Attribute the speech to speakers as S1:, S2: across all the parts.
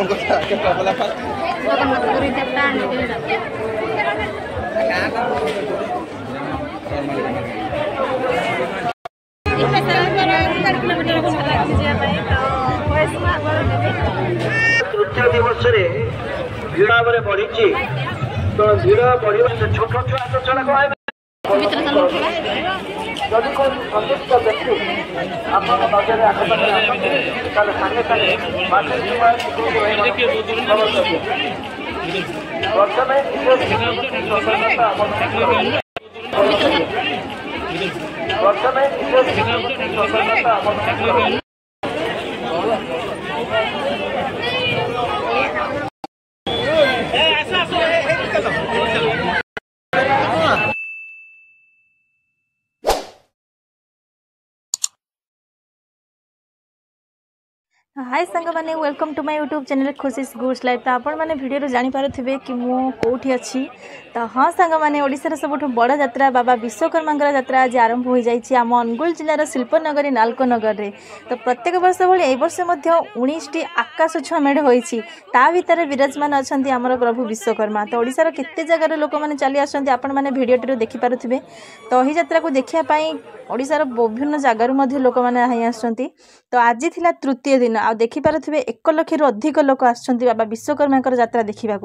S1: तृतीय दिवस भिड़ भाव बढ़ी तो भिड़ बढ़ छोट छुआ तो चढ़ा जदि कोई संदिग्ध व्यक्ति आपको नजर आखपाखे सागे सागे प्रथम
S2: हाय सांग मैंने welcome to my YouTube channel Khushi's goods life. तो आपण मैंने वीडियो जानीपारे कि मु कौटी अच्छी। तो हाँ सांग मैंने ओडिशार सबुठ बड़ यात्रा बाबा विश्वकर्मा यात्रा आज आरंभ हो जाए आम अनुगुल जिलार शिल्पनगरी नालकोनगर रे। तो प्रत्येक वर्ष भाई ए वर्ष 19टी आकाश छुआ मेढ़ होती ता भितर विराजमान अच्छा आमर प्रभु विश्वकर्मा। तो ओडिशार केते जगार लोक मैंने चली आसते आपण मैंने भिडियोटी देखिपारे। तो यही यात्रा को देखापी ओडिशार विभिन्न जगार लोक मैंने आसुँच। तो आज थिला तृतीय दिन आ देखिपारे 1 लाख अधिक लोक आसुँच बाबा विश्वकर्मा यात्रा देखा।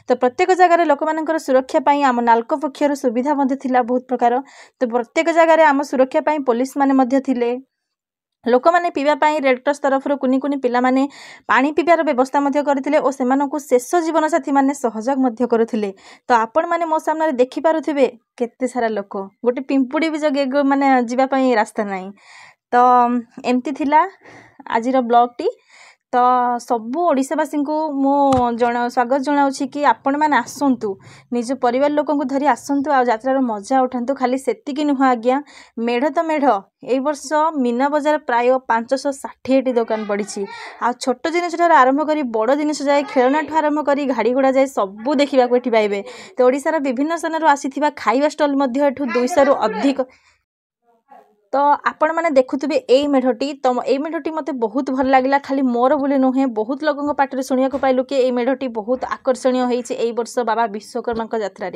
S2: तो प्रत्येक जगार लोक मान सुरक्षा आम नाल्को पक्षर सुविधा बहुत प्रकार। तो प्रत्येक जगार आम सुरक्षा पुलिस माने थिले। लोक मैंने पीवाई रेड क्रॉस तरफ कुनी कुनी पिला माने पानी पीवार व्यवस्था करते और से शेष जीवन साथी मैंने सहयोग करुले। तो आपण मैंने मो सामने देखिपारे केते सारा लोक गोटे पिंपुड़ी भी जगह माने जीवाई रास्ता नहीं। तो एमती थिला आजिर ब्लॉग टी। तो सबू ओडिशावासी को मो स्वागत जनाऊँ कि आपण मैंने आसतु निज परिवार लोक धरी आसतु आ यात्रार मजा उठातु। खाली सेतिकी नुह आज्ञा मेढ़ तो मेढ़ ए वर्ष मीना बजार प्राय 560टी दुकान पड़ी। आ छोट जिनिस आरंभ कर बड़ जिनिस जाए खेलना ठू आरंभ कर गाड़ी गुड़ा जाए सबू देखा पाइबे। तो ओडिशार विभिन्न स्थान आसीथिबा खाइबा स्टॉल 200 रु अधिक। तो आपण मैंने देखुवे यही मेढ़टी। तो यही मेढ़टी मते बहुत भल लगे खाली मोर बोली नुहे बहुत लोगों पाटे शुणा पाइलु कि यही मेढ़टी बहुत आकर्षणीय होती है वर्ष बाबा विश्वकर्मा यात्रा।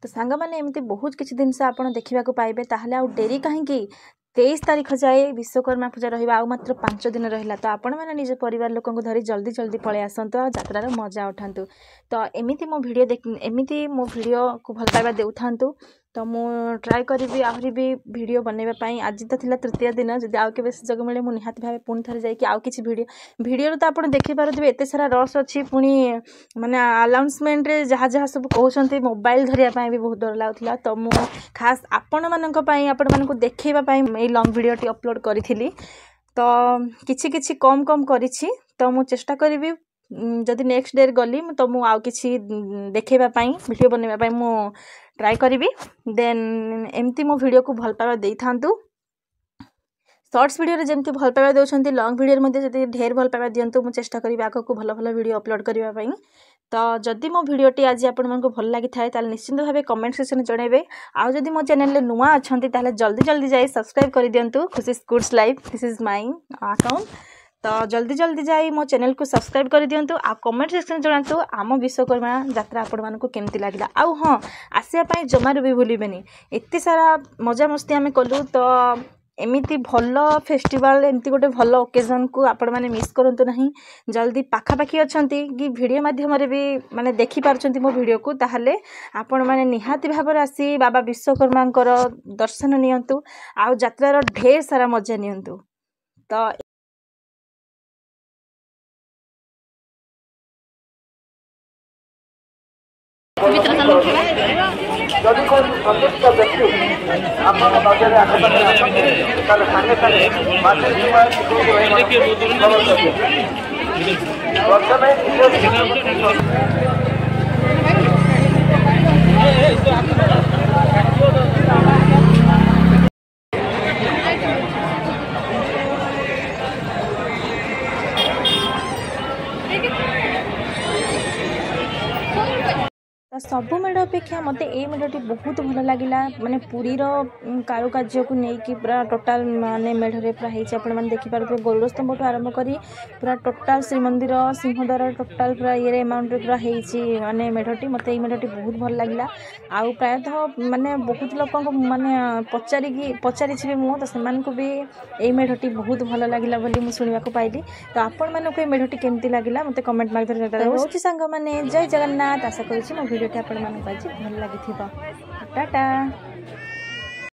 S2: तो सांग मैंने एमती बहुत किसी जिनस आप देखा पाइबे। ताहले आउ डेरी कहीं 23 तारीख जाए विश्वकर्मा पूजा रहा आ मात्र 5 दिन रहा। तो आपण मैंने निज परिवार लोक धरी जल्दी जल्दी पलि आसतु आ यात्रार मजा उठातु। तो एमती मो वीडियो एमती मो वीडियो को भल पाइबा देउ थांतु। तो मु ट्राए करी आहरी भी वीडियो बनवाई। आज तो थिला तृतीय दिन जब आउ के सुजोग मिले मुझे निहाती भाव पुणी थे जाकि आउ किसी वीडियो तो आप देखिपारे एत सारा रस अच्छी पुणी माने अनाउंसमेंट रे जहाँ जहाँ सब कहते मोबाइल धरिया भी बहुत डर लगुला। तो मु खास आपण मानक देखा लॉन्ग वीडियो टी अपलोड करी। तो किछि किछि कम कम करिछि। तो मु चेष्टा करी जदि नेक्स्ट डे गली तो मु आउ किछि देखेबाई वीडियो बनवाई मु ट्राए करी। देन एमती मो वीडियो को भल पाइबा देई थांतु। शॉर्ट्स वीडियो रे जेमती भल पाइबा देउछंती लॉन्ग वीडियो मध्ये जदि ढेर भल पाइबा दियंतु मु चेष्टा करी आगो को भल भल वीडियो अपलोड करिबा पई। तो जदि मो वीडियोटी आज आपण मानक भल लागि थाए ताल निश्चित भाव कमेंट सेक्शन जणेबे। आ जदि मो चैनल नुआ अछंती ताले जल्दी जल्दी जाई सब्सक्राइब कर दियंतु Khushi's goods life. This is my account. तो जल्दी जल्दी जाई मो चैनल को सब्सक्राइब कर दियंतु। आ कमेंट सेक्शन जणातु आम विश्वकर्मा यात्रा आपण मानक केमती लागला। आ हां आसिया पई जमारू भी भूलिबेनी एत्ते सारा मजा मस्ती आमे कलु। तो एमिति भल फेस्टिवल एमती गोटे भल ओकेजन को आपण माने मिस करंतु नहीं। जल्दी पाखापाखी अछंती कि वीडियो माध्यम रे भी माने देखि पारछंती मो वीडियो को ताहले आपण माने निहाती भाबर आसी बाबा विश्वकर्मा दर्शन नियंतु आ यात्रार ढेर सारा मजा नियंतु। तो
S1: जदि कोई संदिग्ध व्यक्ति आपको नजर आखपाखे सागे सागे
S2: सबु मेढ़ अपेक्षा मते ए मेढ़टी बहुत भल लगिला माने पुरीर कारुकार्य को लेकिन पूरा टोटाल माने मेढ़रे पूरा होती आपण मैंने देखिपारे गरुड़ स्तंभ ठू आरंभ करी पूरा टोटाल श्रीमंदिर सिंहद्वार टोटाल पूरा ये अमाउंट पूरा होती माने मेढ़टी मत ये मेढ़टी बहुत भल लगिला आउ प्रायतः माने बहुत लोक माने पचारि मु तो से भी ये मेढ़टी बहुत भल लगिला बोली मुझे शुणा पाइली तो आपण मानक ये मेढ़टी केमती लगिला मते कमेंट माध्यम रोचे सांग मैंने जय जगन्नाथ आशा करुँच मो भिडियोटी आपण मानक आज भल लगी टाटा।